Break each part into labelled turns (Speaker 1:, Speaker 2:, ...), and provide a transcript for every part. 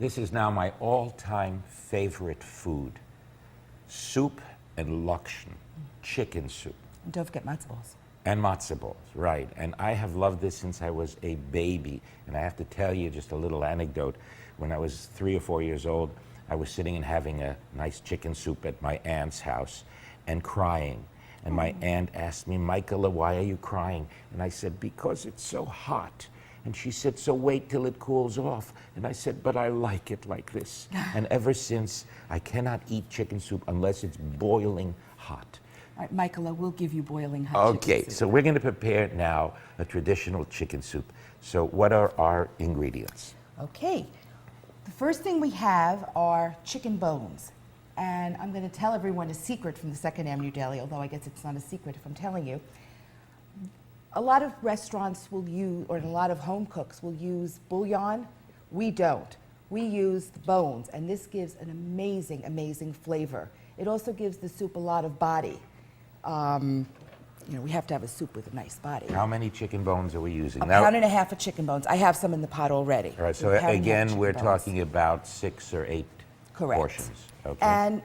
Speaker 1: This is now my all-time favorite food. Soup and Lakshan, chicken soup.
Speaker 2: And don't forget matzo balls.
Speaker 1: And matzo balls, right. And I have loved this since I was a baby. And I have to tell you just a little anecdote. When I was 3 or 4 years old, I was sitting and having a nice chicken soup at my aunt's house and crying. And my aunt asked me, Michaela, why are you crying? And I said, because it's so hot. And she said, so wait till it cools off. And I said, but I like it like this. And ever since, I cannot eat chicken soup unless it's boiling hot.
Speaker 2: All right, Michaela, we'll give you boiling hot chicken
Speaker 1: Okay,
Speaker 2: soup.
Speaker 1: so we're going to prepare now a traditional chicken soup. So what are our ingredients?
Speaker 2: Okay, the first thing we have are chicken bones. And I'm going to tell everyone a secret from the Second Avenue Deli, although I guess it's not a secret if I'm telling you. A lot of restaurants will use, or a lot of home cooks will use bouillon. We don't. We use the bones, and this gives an amazing, amazing flavor. It also gives the soup a lot of body. You know, we have to have a soup with a nice body.
Speaker 1: How many chicken bones are we using?
Speaker 2: A pound and a half of chicken bones. I have some in the pot already.
Speaker 1: All right, so again, we're talking about 6 or 8 portions. Okay.
Speaker 2: And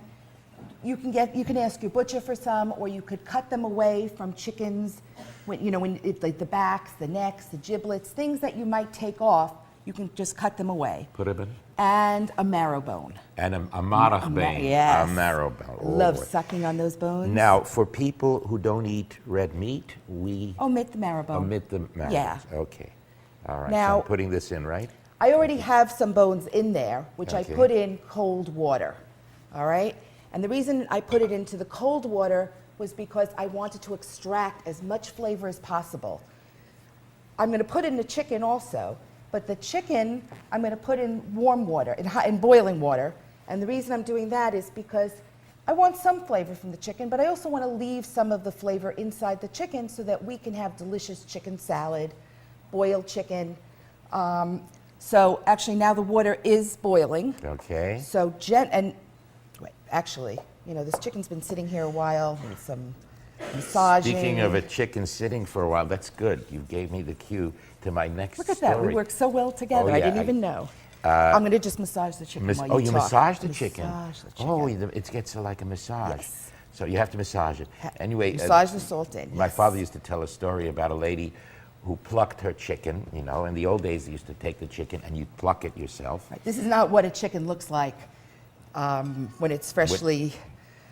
Speaker 2: you can ask your butcher for some, or you could cut them away from chickens. Like the backs, the necks, the giblets, things that you might take off, you can just cut them away.
Speaker 1: Put them in.
Speaker 2: And a marrow bone.
Speaker 1: And a marrow bone.
Speaker 2: Yes.
Speaker 1: A marrow bone.
Speaker 2: Love sucking on those bones.
Speaker 1: Now, for people who don't eat red meat, we
Speaker 2: omit the marrow bone.
Speaker 1: Omit the marrow.
Speaker 2: Yeah.
Speaker 1: Okay. All right.
Speaker 2: Now,
Speaker 1: so I'm putting this in, right?
Speaker 2: I already have some bones in there, which I put in cold water. All right? And the reason I put it into the cold water was because I wanted to extract as much flavor as possible. I'm going to put in the chicken also, but the chicken I'm going to put in warm water, in boiling water. And the reason I'm doing that is because I want some flavor from the chicken, but I also want to leave some of the flavor inside the chicken so that we can have delicious chicken salad, boiled chicken. So actually now the water is boiling.
Speaker 1: Okay.
Speaker 2: So actually, you know, this chicken's been sitting here a while and some massaging.
Speaker 1: Speaking of a chicken sitting for a while, that's good. You gave me the cue to my next story.
Speaker 2: Look at that. We work so well together.
Speaker 1: Oh, yeah,
Speaker 2: I didn't even know. I'm going to just massage the chicken while you talk.
Speaker 1: You massage the chicken?
Speaker 2: Massage the chicken.
Speaker 1: Oh, it gets like a massage.
Speaker 2: Yes.
Speaker 1: So you have to massage it. Anyway,
Speaker 2: massage the salt in.
Speaker 1: My father used to tell a story about a lady who plucked her chicken. You know, in the old days, they used to take the chicken and you'd pluck it yourself.
Speaker 2: Right. This is not what a chicken looks like when it's freshly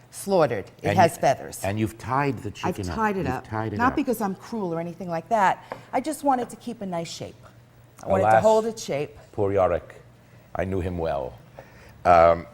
Speaker 2: slaughtered. It has feathers.
Speaker 1: And you've tied the chicken up.
Speaker 2: I've tied it up. Not because I'm cruel or anything like that. I just wanted to keep a nice shape. I wanted to hold its shape.
Speaker 1: Poor Yorick. I knew him well. So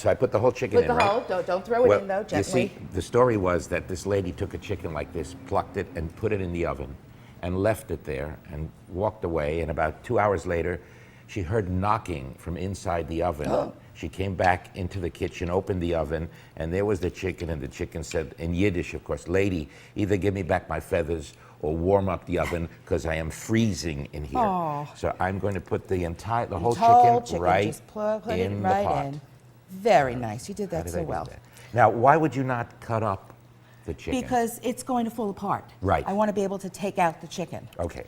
Speaker 1: I put the whole chicken in, right?
Speaker 2: Don't throw it in, though, gently.
Speaker 1: You see, the story was that this lady took a chicken like this, plucked it, and put it in the oven, and left it there, and walked away. And about 2 hours later, she heard knocking from inside the oven. Oh. She came back into the kitchen, opened the oven, and there was the chicken, and the chicken said, in Yiddish, of course, lady, either give me back my feathers or warm up the oven, because I am freezing in here. Oh. So I'm going to put the whole chicken right
Speaker 2: just put
Speaker 1: in
Speaker 2: it right
Speaker 1: the pot.
Speaker 2: in. Very nice. You did that so well.
Speaker 1: Now, why would you not cut up the chicken?
Speaker 2: Because it's going to fall apart.
Speaker 1: Right.
Speaker 2: I want to be able to take out the chicken.
Speaker 1: Okay.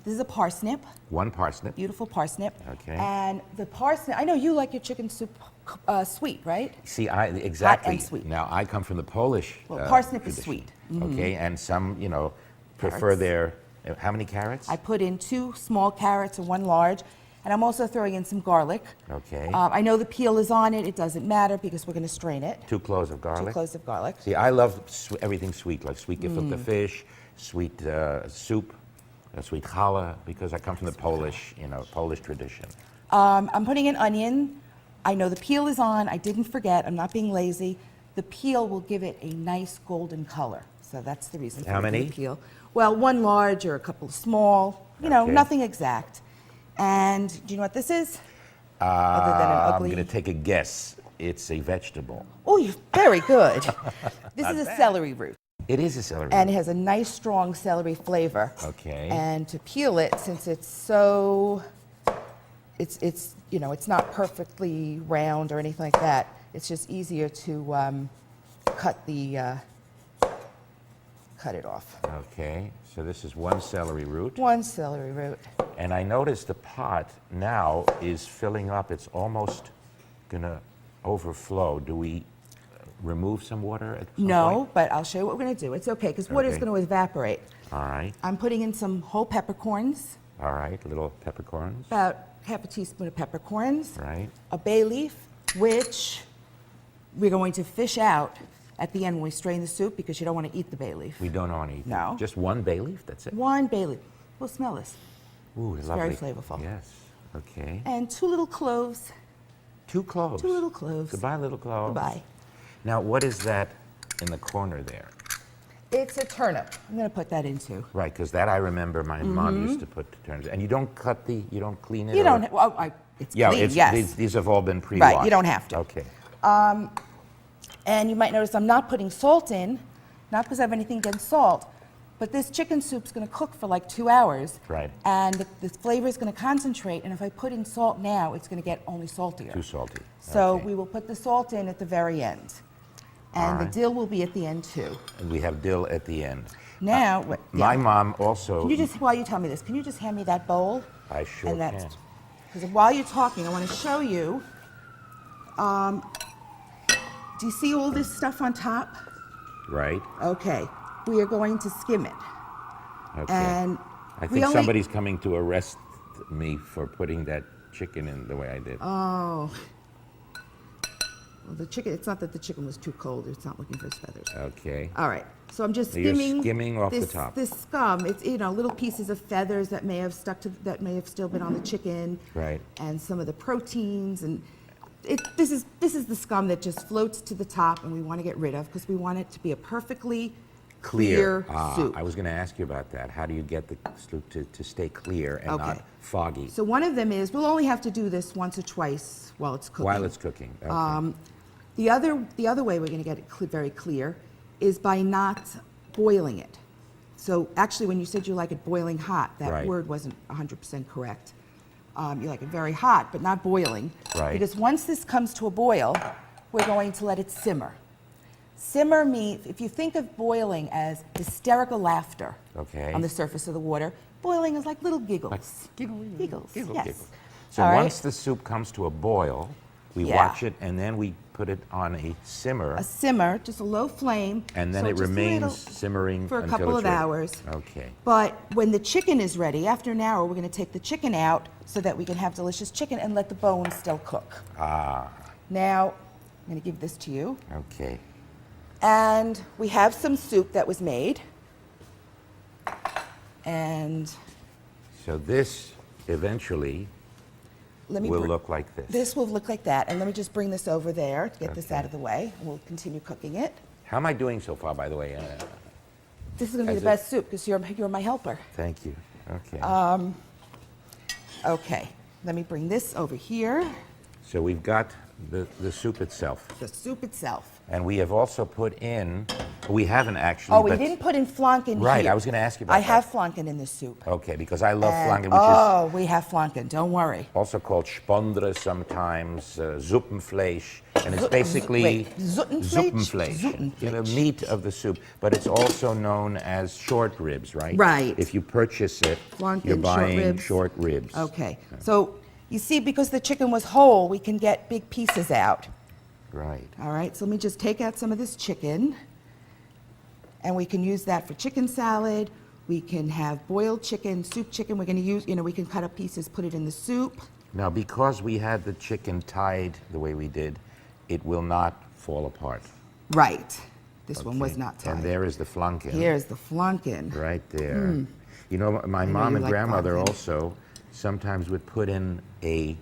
Speaker 2: This is a parsnip.
Speaker 1: One parsnip.
Speaker 2: Beautiful parsnip.
Speaker 1: Okay.
Speaker 2: And the parsnip, I know you like your chicken soup sweet, right?
Speaker 1: See, exactly.
Speaker 2: Hot and sweet.
Speaker 1: Now, I come from the Polish
Speaker 2: parsnip
Speaker 1: tradition.
Speaker 2: is sweet.
Speaker 1: Okay, and some, prefer their, how many carrots?
Speaker 2: I put in 2 small carrots and 1 large, and I'm also throwing in some garlic.
Speaker 1: Okay.
Speaker 2: I know the peel is on it. It doesn't matter because we're going to strain it.
Speaker 1: 2 cloves of garlic?
Speaker 2: 2 cloves of garlic.
Speaker 1: See, I love everything sweet, like sweet gefilte fish, sweet soup, sweet challah, because I come from the Polish tradition.
Speaker 2: I'm putting in onion. I know the peel is on. I didn't forget. I'm not being lazy. The peel will give it a nice golden color. So that's the reason for the peel. Well, 1 large or a couple small, nothing exact. And do you know what this is? Other than an ugly...
Speaker 1: I'm going to take a guess. It's a vegetable.
Speaker 2: Oh, you're very good. This is a celery root.
Speaker 1: It is a celery root.
Speaker 2: And it has a nice, strong celery flavor.
Speaker 1: Okay.
Speaker 2: And to peel it, since it's so... It's not perfectly round or anything like that. It's just easier to cut it off.
Speaker 1: Okay, so this is 1 celery root.
Speaker 2: 1 celery root.
Speaker 1: And I noticed the pot now is filling up. It's almost going to overflow. Do we remove some water at some point?
Speaker 2: But I'll show you what we're going to do. It's okay, because water is going to evaporate.
Speaker 1: All right.
Speaker 2: I'm putting in some whole peppercorns.
Speaker 1: All right, little peppercorns.
Speaker 2: About half a teaspoon of peppercorns.
Speaker 1: Right.
Speaker 2: A bay leaf, which we're going to fish out at the end when we strain the soup, because you don't want to eat the bay leaf.
Speaker 1: We don't want to eat
Speaker 2: No.
Speaker 1: it. Just one bay leaf, that's it?
Speaker 2: One bay leaf. We'll smell this.
Speaker 1: Ooh,
Speaker 2: It's
Speaker 1: lovely.
Speaker 2: very flavorful.
Speaker 1: Yes, okay.
Speaker 2: And 2 little cloves.
Speaker 1: 2 cloves.
Speaker 2: 2 little cloves.
Speaker 1: Goodbye, little cloves.
Speaker 2: Goodbye.
Speaker 1: Now, what is that in the corner there?
Speaker 2: It's a turnip. I'm going to put that in too.
Speaker 1: Right, because that I remember my mom used to put turnips. And you don't you don't clean it?
Speaker 2: You
Speaker 1: or-
Speaker 2: don't, it's clean, yes.
Speaker 1: These have all been pre-washed.
Speaker 2: Right, you don't have to.
Speaker 1: Okay.
Speaker 2: And you might notice I'm not putting salt in, not because I have anything against salt, but this chicken soup's going to cook for like 2 hours.
Speaker 1: Right.
Speaker 2: And the flavor is going to concentrate, and if I put in salt now, it's going to get only saltier.
Speaker 1: Too salty.
Speaker 2: So
Speaker 1: Okay.
Speaker 2: we will put the salt in at the very end. And
Speaker 1: All
Speaker 2: the
Speaker 1: right.
Speaker 2: dill will be at the end too.
Speaker 1: And we have dill at the end.
Speaker 2: Now,
Speaker 1: My mom also...
Speaker 2: Can you just, while you tell me this, can you just hand me that bowl?
Speaker 1: I sure
Speaker 2: And
Speaker 1: can.
Speaker 2: because while you're talking, I want to show you. Do you see all this stuff on top?
Speaker 1: Right?
Speaker 2: Okay, we are going to skim it.
Speaker 1: Okay.
Speaker 2: And
Speaker 1: I
Speaker 2: we
Speaker 1: think
Speaker 2: only-
Speaker 1: somebody's coming to arrest me for putting that chicken in the way I did.
Speaker 2: Oh. Well, the chicken, it's not that the chicken was too cold, it's not looking for its feathers.
Speaker 1: Okay.
Speaker 2: All right, so I'm just
Speaker 1: So you're
Speaker 2: skimming.
Speaker 1: skimming off the
Speaker 2: this,
Speaker 1: top.
Speaker 2: This scum, it's, little pieces of feathers that may have stuck to, that may have still been on the chicken.
Speaker 1: Right.
Speaker 2: And some of the proteins, and this is the scum that just floats to the top, and we want to get rid of, because we want it to be a perfectly clear soup.
Speaker 1: I was going to ask you about that. How do you get the soup to stay clear and
Speaker 2: Okay.
Speaker 1: not foggy
Speaker 2: So one of them is, we'll only have to do this once or twice while it's cooking.
Speaker 1: while it's cooking? Okay.
Speaker 2: The other way we're going to get it very clear is by not boiling it. So actually, when you said you like it boiling hot, that
Speaker 1: Right.
Speaker 2: word wasn't 100% correct. You like it very hot, but not boiling.
Speaker 1: Right.
Speaker 2: Because once this comes to a boil, we're going to let it simmer. Simmer means, if you think of boiling as hysterical laughter
Speaker 1: Okay.
Speaker 2: on the surface of the water, boiling is like little giggles.
Speaker 1: Like giggles,
Speaker 2: Giggles, yes.
Speaker 1: giggle. So
Speaker 2: All right.
Speaker 1: once the soup comes to a boil, we
Speaker 2: Yeah.
Speaker 1: watch it and then we put it on a simmer,
Speaker 2: A simmer, just a low flame.
Speaker 1: and then
Speaker 2: so
Speaker 1: it
Speaker 2: just a
Speaker 1: remains
Speaker 2: little-
Speaker 1: simmering
Speaker 2: for a
Speaker 1: until
Speaker 2: couple
Speaker 1: it's
Speaker 2: of
Speaker 1: ready.
Speaker 2: hours.
Speaker 1: Okay.
Speaker 2: But when the chicken is ready, after an hour, we're going to take the chicken out so that we can have delicious chicken and let the bones still cook. Now, I'm going to give this to you.
Speaker 1: Okay.
Speaker 2: And we have some soup that was made. And
Speaker 1: So this eventually
Speaker 2: let me
Speaker 1: will
Speaker 2: br-
Speaker 1: look like this.
Speaker 2: This will look like that. And let me just bring this over there to get this
Speaker 1: Okay.
Speaker 2: out of the way. And we'll continue cooking it.
Speaker 1: How am I doing so far, by the way?
Speaker 2: This is going to be
Speaker 1: As
Speaker 2: the
Speaker 1: it-
Speaker 2: best soup because you're my helper.
Speaker 1: Thank you. Okay.
Speaker 2: Okay, let me bring this over here.
Speaker 1: So we've got the soup itself.
Speaker 2: The soup itself.
Speaker 1: And we have also put in, we haven't actually.
Speaker 2: Oh, we
Speaker 1: but-
Speaker 2: didn't put in flanken
Speaker 1: Right,
Speaker 2: here.
Speaker 1: I was going to ask you about
Speaker 2: I
Speaker 1: that.
Speaker 2: have flanken in this soup.
Speaker 1: Okay, because I love
Speaker 2: And-
Speaker 1: flanken, which
Speaker 2: oh, we have flanken, don't worry.
Speaker 1: is also called spondere sometimes, suppenfleisch, and it's basically
Speaker 2: wait, Zuttenfleisch?
Speaker 1: Suppenfleisch, you know, meat of the soup, but it's also known as short ribs, right?
Speaker 2: Right.
Speaker 1: If you purchase it,
Speaker 2: Flanken,
Speaker 1: you're
Speaker 2: short
Speaker 1: buying
Speaker 2: ribs.
Speaker 1: short ribs.
Speaker 2: Okay, so you see, because the chicken was whole, we can get big pieces out.
Speaker 1: Right.
Speaker 2: All right, so let me just take out some of this chicken. And we can use that for chicken salad. We can have boiled chicken, soup chicken. We're going to use, we can cut up pieces, put it in the soup.
Speaker 1: Now, because we had the chicken tied the way we did, it will not fall apart.
Speaker 2: Right. This one was
Speaker 1: Okay?
Speaker 2: not tied.
Speaker 1: And there is the flanken.
Speaker 2: Here's the flanken.
Speaker 1: Right there. You know, my mom
Speaker 2: you
Speaker 1: and
Speaker 2: like
Speaker 1: grandmother
Speaker 2: flanken.
Speaker 1: also sometimes would put in a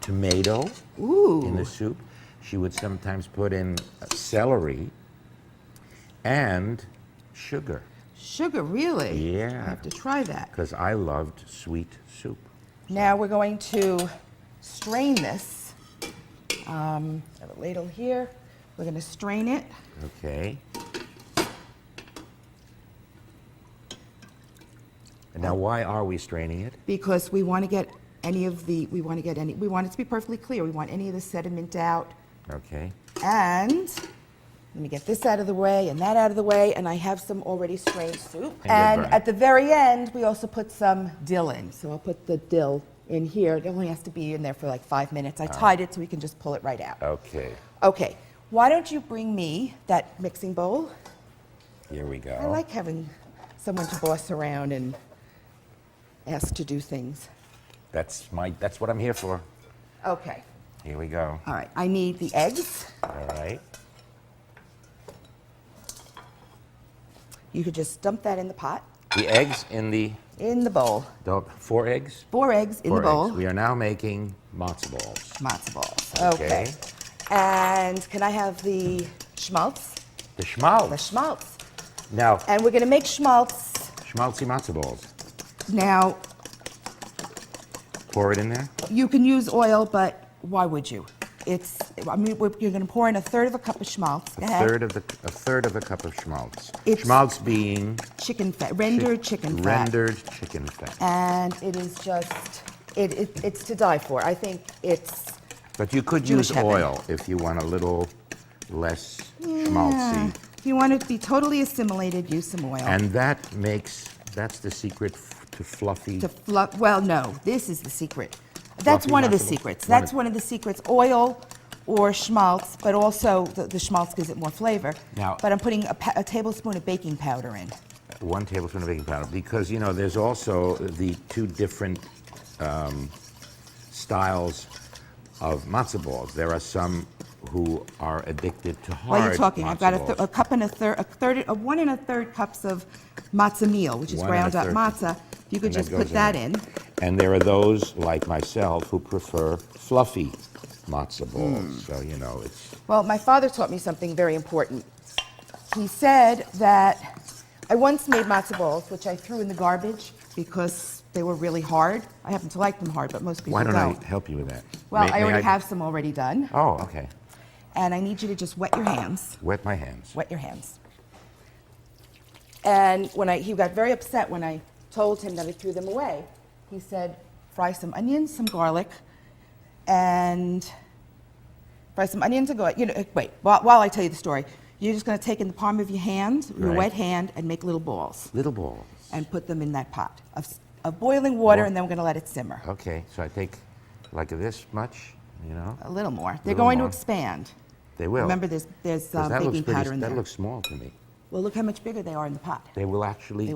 Speaker 1: tomato
Speaker 2: Ooh.
Speaker 1: in the soup. She would sometimes put in celery and sugar,
Speaker 2: Sugar, really?
Speaker 1: Yeah.
Speaker 2: I have to try that.
Speaker 1: because I loved sweet soup.
Speaker 2: Now we're going to strain this. I have a ladle here. We're going to strain it.
Speaker 1: Okay. And now, why are we straining it?
Speaker 2: Because we want to get we want it to be perfectly clear. We want any of the sediment out.
Speaker 1: Okay.
Speaker 2: And Let me get this out of the way and that out of the way, and I have some already strained soup.
Speaker 1: And
Speaker 2: And
Speaker 1: burn.
Speaker 2: at the very end, we also put some dill in. So I'll put the dill in here. It only has to be in there for like 5 minutes. I tied it so we can just pull it right out.
Speaker 1: Okay.
Speaker 2: Okay, why don't you bring me that mixing bowl?
Speaker 1: Here we go.
Speaker 2: I like having someone to boss around and ask to do things.
Speaker 1: That's what I'm here for.
Speaker 2: Okay,
Speaker 1: Here we go.
Speaker 2: all right, I need the eggs.
Speaker 1: All right.
Speaker 2: You could just dump that in the pot,
Speaker 1: The eggs in the
Speaker 2: bowl.
Speaker 1: 4 eggs.
Speaker 2: 4 eggs in the
Speaker 1: 4
Speaker 2: bowl.
Speaker 1: eggs. We are now making matzo balls.
Speaker 2: Matzo balls.
Speaker 1: Okay.
Speaker 2: Okay. And can I have the schmaltz?
Speaker 1: The schmaltz.
Speaker 2: The schmaltz.
Speaker 1: Now,
Speaker 2: And we're going to make schmaltz.
Speaker 1: schmaltzy matzo balls.
Speaker 2: Now,
Speaker 1: Pour it in there.
Speaker 2: you can use oil, but why would you? You're going to pour in 1/3 of a cup of schmaltz. Go
Speaker 1: A
Speaker 2: ahead.
Speaker 1: third of a cup of schmaltz.
Speaker 2: It's-
Speaker 1: Schmaltz being
Speaker 2: Chicken fat, rendered chicken fat.
Speaker 1: rendered chicken fat.
Speaker 2: And it is just, it's to die for. I think it's,
Speaker 1: But you could
Speaker 2: Jewish
Speaker 1: use
Speaker 2: heaven.
Speaker 1: oil if you want a little less schmaltzy.
Speaker 2: if you want it to be totally assimilated, use some oil.
Speaker 1: And that's the secret to fluffy.
Speaker 2: Well, no, this is the secret. That's
Speaker 1: Fluffy
Speaker 2: one of the
Speaker 1: matzo balls.
Speaker 2: secrets. That's one of the secrets. Oil or schmaltz, but also the schmaltz gives it more flavor.
Speaker 1: Now-
Speaker 2: But I'm putting a tablespoon of baking powder in.
Speaker 1: 1 tablespoon of baking powder, because there's also the 2 different styles of matzo balls. There are some who are addicted to hard
Speaker 2: While you're talking, I've got
Speaker 1: matzo balls.
Speaker 2: a cup and a third, 1 1/3 cups of matzah meal, which is
Speaker 1: 1
Speaker 2: ground up
Speaker 1: 1/3.
Speaker 2: matzah. You could
Speaker 1: And that
Speaker 2: just put
Speaker 1: goes
Speaker 2: that
Speaker 1: in.
Speaker 2: in.
Speaker 1: And there are those like myself who prefer fluffy matzo balls. So it's
Speaker 2: Well, my father taught me something very important. He said that I once made matzo balls, which I threw in the garbage because they were really hard. I happen to like them hard, but most people
Speaker 1: why don't
Speaker 2: don't.
Speaker 1: I help you with that?
Speaker 2: Well,
Speaker 1: May
Speaker 2: I already
Speaker 1: I-
Speaker 2: have some already done,
Speaker 1: Oh, okay.
Speaker 2: and I need you to just wet your hands.
Speaker 1: Wet my hands.
Speaker 2: Wet your hands. And he got very upset when I told him that I threw them away. He said, fry some onions, some garlic, and fry some onions and garlic. Wait, while I tell you the story, you're just going to take in the palm of your hand, your
Speaker 1: Right.
Speaker 2: wet hand, and make little balls
Speaker 1: Little balls.
Speaker 2: and put them in that pot of boiling water, and then we're going to let it simmer.
Speaker 1: Okay, so I take like this much,
Speaker 2: A little more. They're
Speaker 1: Little
Speaker 2: going
Speaker 1: more.
Speaker 2: to expand.
Speaker 1: They will.
Speaker 2: Remember, there's
Speaker 1: 'Cause that looks
Speaker 2: baking
Speaker 1: pretty-
Speaker 2: powder in
Speaker 1: that
Speaker 2: there.
Speaker 1: looks small to me.
Speaker 2: Well, look how much bigger they are in the pot.
Speaker 1: They will actually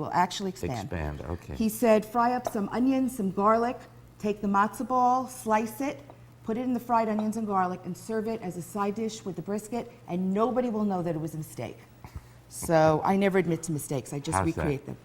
Speaker 2: expand.
Speaker 1: expand, okay.
Speaker 2: He said, fry up some onions, some garlic, take the matzo ball, slice it, put it in the fried onions and garlic, and serve it as a side dish with the brisket, and nobody will know that it was a mistake. So I never admit to mistakes. I just
Speaker 1: How's that?
Speaker 2: recreate them.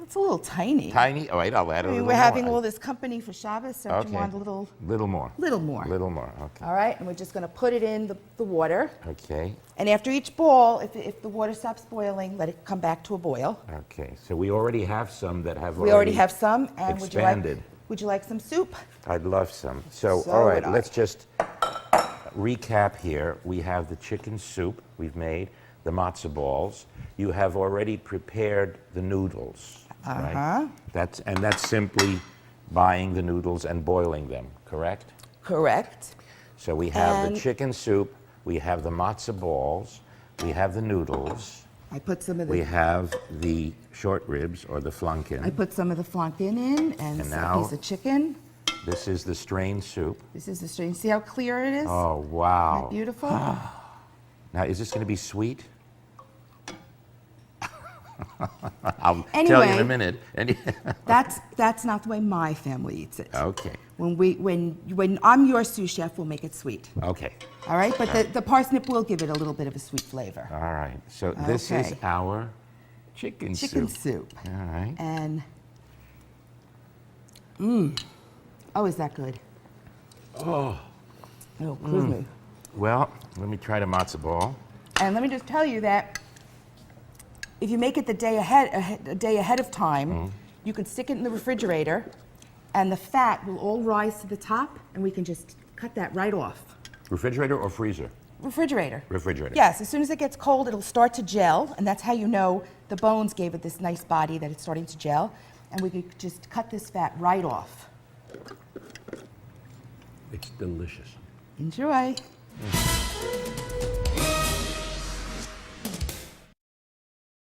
Speaker 2: It's a little tiny.
Speaker 1: Tiny? Oh, wait, I'll add a
Speaker 2: I mean,
Speaker 1: little
Speaker 2: we're
Speaker 1: more.
Speaker 2: having all this company for Shabbos, so
Speaker 1: Okay.
Speaker 2: you want a little
Speaker 1: Little more.
Speaker 2: more.
Speaker 1: Little more, okay.
Speaker 2: All right, and we're just going to put it in the water.
Speaker 1: Okay,
Speaker 2: And after each boil, if the water stops boiling, let it come back to a boil.
Speaker 1: okay. So we already have some that have
Speaker 2: We already have some, and
Speaker 1: expanded.
Speaker 2: would you like some soup?
Speaker 1: I'd love some. So,
Speaker 2: So
Speaker 1: all right,
Speaker 2: would I.
Speaker 1: let's just recap here. We have the chicken soup we've made, the matzo balls. You have already prepared the noodles, right?
Speaker 2: Uh-huh.
Speaker 1: That's simply buying the noodles and boiling them, correct?
Speaker 2: Correct.
Speaker 1: So we have
Speaker 2: And-
Speaker 1: the chicken soup, we have the matzo balls, we have the noodles,
Speaker 2: I put some of
Speaker 1: we
Speaker 2: the
Speaker 1: have the short ribs or the flanken.
Speaker 2: I put some of the flanken in and
Speaker 1: And
Speaker 2: some
Speaker 1: now-
Speaker 2: piece of chicken.
Speaker 1: This is the strained soup.
Speaker 2: This is the string. See how clear it is?
Speaker 1: Oh,
Speaker 2: Isn't
Speaker 1: wow.
Speaker 2: that beautiful?
Speaker 1: Now, is this going to be sweet? I'll tell you in
Speaker 2: Anyway.
Speaker 1: a minute.
Speaker 2: That's not the way my family eats it.
Speaker 1: Okay,
Speaker 2: When I'm your sous chef, we'll make it sweet.
Speaker 1: okay.
Speaker 2: All right, but the parsnip will give it a little bit of a sweet flavor.
Speaker 1: All right. So this is
Speaker 2: Okay.
Speaker 1: our chicken
Speaker 2: Chicken
Speaker 1: soup.
Speaker 2: soup.
Speaker 1: All right.
Speaker 2: And oh, is that good?
Speaker 1: Oh.
Speaker 2: Excuse me.
Speaker 1: Well, let me try the matzo ball.
Speaker 2: And let me just tell you that if you make it a day ahead of time, you can stick it in the refrigerator, and the fat will all rise to the top, and we can just cut that right off.
Speaker 1: Refrigerator or freezer?
Speaker 2: Refrigerator.
Speaker 1: Refrigerator.
Speaker 2: Yes, as soon as it gets cold, it'll start to gel, and that's how you know the bones gave it this nice body that it's starting to gel, and we could just cut this fat right off.
Speaker 1: It's delicious.
Speaker 2: Enjoy.